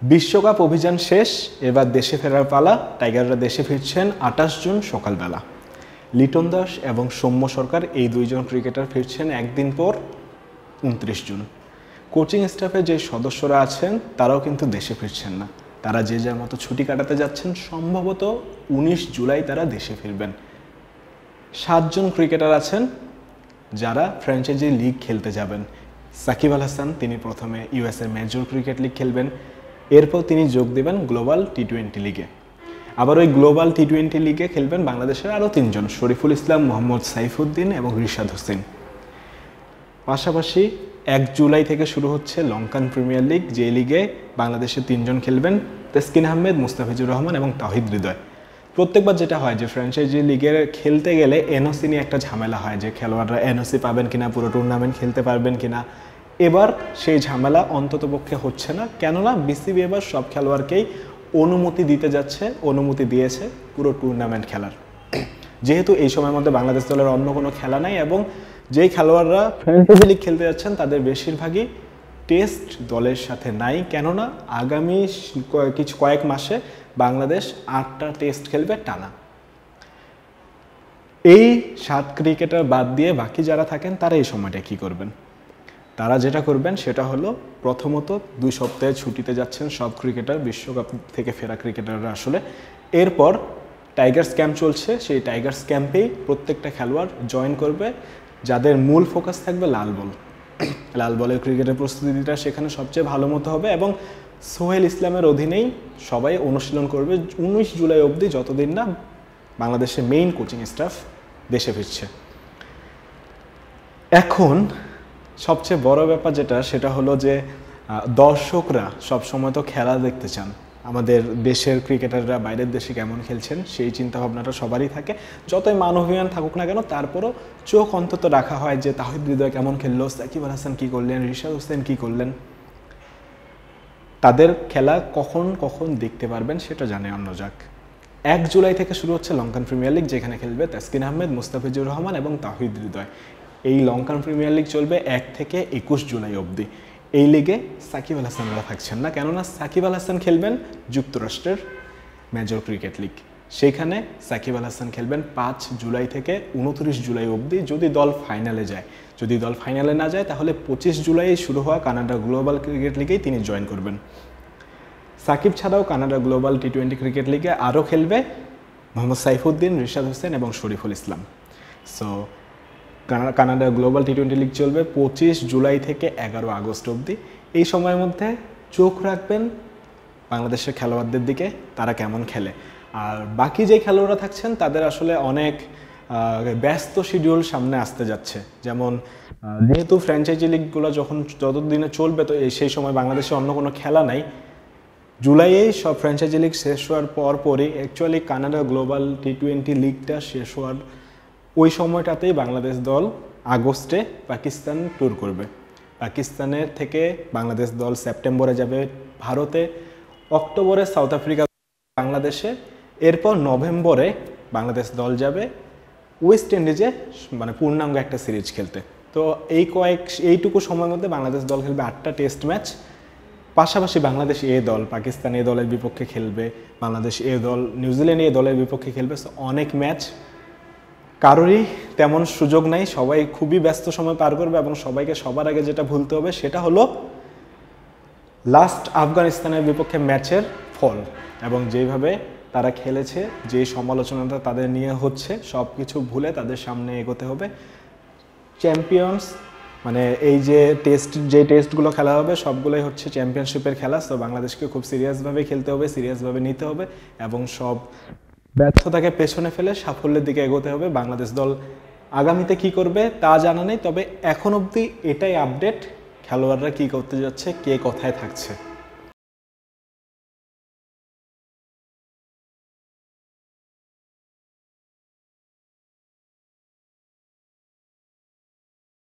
বিশ্বকাপ অভিযান শেষ, এবার দেশে ফেরার পালা। টাইগাররা দেশে ফিরছেন 28 জুন সকালবেলা। লিটন দাস এবং সৌম্য সরকার এই দুইজন ক্রিকেটার ফিরছেন একদিন পর 29 জুন। কোচিং স্টাফে যে সদস্যরা আছেন তারাও কিন্তু দেশে ফিরছেন না, তারা যে যার মতো ছুটি কাটাতে যাচ্ছেন। সম্ভবত 19 জুলাই তারা দেশে ফিরবেন। 7 জন ক্রিকেটার আছেন যারা ফ্র্যাঞ্চাইজি লিগ খেলতে যাবেন। সাকিব আল হাসান, তিনি প্রথমে ইউএসএ মেজর ক্রিকেট লিগ খেলবেন, এরপর তিনি যোগ দেবেন গ্লোবাল টি20 লিগে। আবার ওই গ্লোবাল টি20 লিগে খেলবেন বাংলাদেশের আরও 3 জন, শরীফুল ইসলাম, মোহাম্মদ সাইফুদ্দিন এবং রিশাদ হোসেন। পাশাপাশি 1 জুলাই থেকে শুরু হচ্ছে লঙ্কান প্রিমিয়ার লিগ, যে লিগে বাংলাদেশের 3 জন খেলবেন, তেসকিন আহমেদ, মুস্তাফিজুর রহমান এবং তাওহিদ হৃদয়। প্রত্যেকবার যেটা হয় যে ফ্র্যাঞ্চাইজি লিগের খেলতে গেলে এনওসি নিয়ে একটা ঝামেলা হয়, যে খেলোয়াড়রা এনওসি পাবেন কিনা, পুরো টুর্নামেন্ট খেলতে পারবেন কিনা। এবার সেই ঝামেলা অন্ততপক্ষে হচ্ছে না, কেননা বিসিবি এবার সব খেলোয়াড়কেই অনুমতি দিতে যাচ্ছে, অনুমতি দিয়েছে পুরো টুর্নামেন্ট খেলার। যেহেতু এই সময়ের মধ্যে বাংলাদেশ দলের অন্য কোনো খেলা নাই এবং যেই খেলোয়াড়রা ফ্র্যাঞ্চাইজি লিগ খেলতে যাচ্ছেন তাদের বেশিরভাগই টেস্ট দলের সাথে নাই, কেননা আগামী কয়েক মাসে বাংলাদেশ 8টা টেস্ট খেলবে টানা। এই 7 ক্রিকেটার বাদ দিয়ে বাকি যারা থাকেন তারা এই সময়টা কী করবেন? তারা যেটা করবেন সেটা হলো, প্রথমত 2 সপ্তাহে ছুটিতে যাচ্ছেন সব ক্রিকেটার, বিশ্বকাপ থেকে ফেরা ক্রিকেটাররা আসলে। এরপর টাইগার্স ক্যাম্প চলছে, সেই টাইগার্স ক্যাম্পেই প্রত্যেকটা খেলোয়াড় জয়েন করবে, যাদের মূল ফোকাস থাকবে লাল বল। লাল বলের ক্রিকেটের প্রস্তুতিটা সেখানে সবচেয়ে ভালো মতো হবে এবং সোহেল ইসলামের অধীনেই সবাই অনুশীলন করবে 19 জুলাই অবধি, যতদিন না বাংলাদেশের মেইন কোচিং স্টাফ দেশে ফিরছে। এখন সবচেয়ে বড় ব্যাপার যেটা, সেটা হলো যে দর্শকরা সবসময় তো খেলা দেখতে চান, আমাদের দেশের ক্রিকেটাররা বাইরের দেশে কেমন খেলছেন সেই চিন্তাভাবনাটা সবারই থাকে। যতই মানবীয়ান থাকুক না কেন, তারপরও চোখ অন্তত রাখা হয় যে তাহিদ হৃদয় কেমন খেললো, সাকিব আল হাসান কী করলেন, রিশাদ হোসেন কী করলেন। তাদের খেলা কখন কখন দেখতে পারবেন সেটা জানে অন্য যাক। 1 জুলাই থেকে শুরু হচ্ছে লঙ্কান প্রিমিয়ার লিগ, যেখানে খেলবে তেসকিন আহমেদ, মুস্তাফিজুর রহমান এবং তাহিদ হৃদয়। এই লঙ্কান প্রিমিয়ার লিগ চলবে 1 থেকে 21 জুলাই অবধি। এই লিগে সাকিব আল হাসানরা থাকছেন না, কেননা সাকিব আল হাসান খেলবেন যুক্তরাষ্ট্রের মেজর ক্রিকেট লিগ। সেইখানে সাকিব আল হাসান খেলবেন 5 জুলাই থেকে 29 জুলাই অবধি, যদি দল ফাইনালে যায়। যদি দল ফাইনালে না যায় তাহলে 25 জুলাই শুরু হওয়া কানাডা গ্লোবাল ক্রিকেট লিগেই তিনি জয়েন করবেন। সাকিব ছাড়াও কানাডা গ্লোবাল টি20 ক্রিকেট লিগে আরও খেলবে মোহাম্মদ সাইফুদ্দিন, রিশাদ হোসেন এবং Shoriful Islam. So Canada Global টি20 লিগ চলবে 25 জুলাই থেকে 11 আগস্ট অবধি। এই সময়ের মধ্যে চোখ রাখবেন বাংলাদেশের খেলোয়াড়দের দিকে, তারা কেমন খেলে। আর বাকি যে খেলোয়াড়রা থাকছেন তাদের আসলে অনেক ব্যস্ত শিডিউল সামনে আসতে যাচ্ছে। যেমন যেহেতু ফ্র্যাঞ্চাইজি লিগগুলো যতদিনে চলবে, তো সেই সময় বাংলাদেশে অন্য কোনো খেলা নাই। জুলাইয়েই সব ফ্র্যাঞ্চাইজি লিগ শেষ হওয়ার পরই অ্যাকচুয়ালি কানাডা গ্লোবাল টি20 লিগটা শেষ হওয়ার ওই সময়টাতেই বাংলাদেশ দল আগস্টে পাকিস্তান ট্যুর করবে। পাকিস্তানের থেকে বাংলাদেশ দল সেপ্টেম্বরে যাবে ভারতে, অক্টোবরে সাউথ আফ্রিকা, বাংলাদেশে। এরপর নভেম্বরে বাংলাদেশ দল যাবে ওয়েস্ট ইন্ডিজে, মানে পূর্ণাঙ্গ একটা সিরিজ খেলতে। তো এইটুকু সময়ের মধ্যে বাংলাদেশ দল খেলবে 8টা টেস্ট ম্যাচ। পাশাপাশি বাংলাদেশ এ দল পাকিস্তান এ দলের বিপক্ষে খেলবে, বাংলাদেশ এ দল নিউজিল্যান্ড এ দলের বিপক্ষে খেলবে। অনেক ম্যাচ, কারোরই তেমন সুযোগ নাই, সবাই খুবই ব্যস্ত সময় পার করবে এবং সবাইকে সবার আগে যেটা ভুলতে হবে সেটা হলো লাস্ট আফগানিস্তানের বিপক্ষে ম্যাচের ফল এবং যেভাবে তারা খেলেছে, যে সমালোচনাটা তাদের নিয়ে হচ্ছে, সব কিছু ভুলে তাদের সামনে এগোতে হবে। চ্যাম্পিয়ন্স মানে এই যে টেস্টগুলো খেলা হবে সবগুলোই হচ্ছে চ্যাম্পিয়নশিপের খেলা। তো বাংলাদেশকে খুব সিরিয়াসভাবে খেলতে হবে, সিরিয়াসভাবে নিতে হবে এবং সব ব্যর্থতাকে পেছনে ফেলে সাফল্যের দিকে এগোতে হবে। বাংলাদেশ দল আগামীতে কি করবে তা জানা নেই, তবে এখন অবধি এটাই আপডেট, খেলোয়াড়রা কি করতে যাচ্ছে, কে কোথায় থাকছে।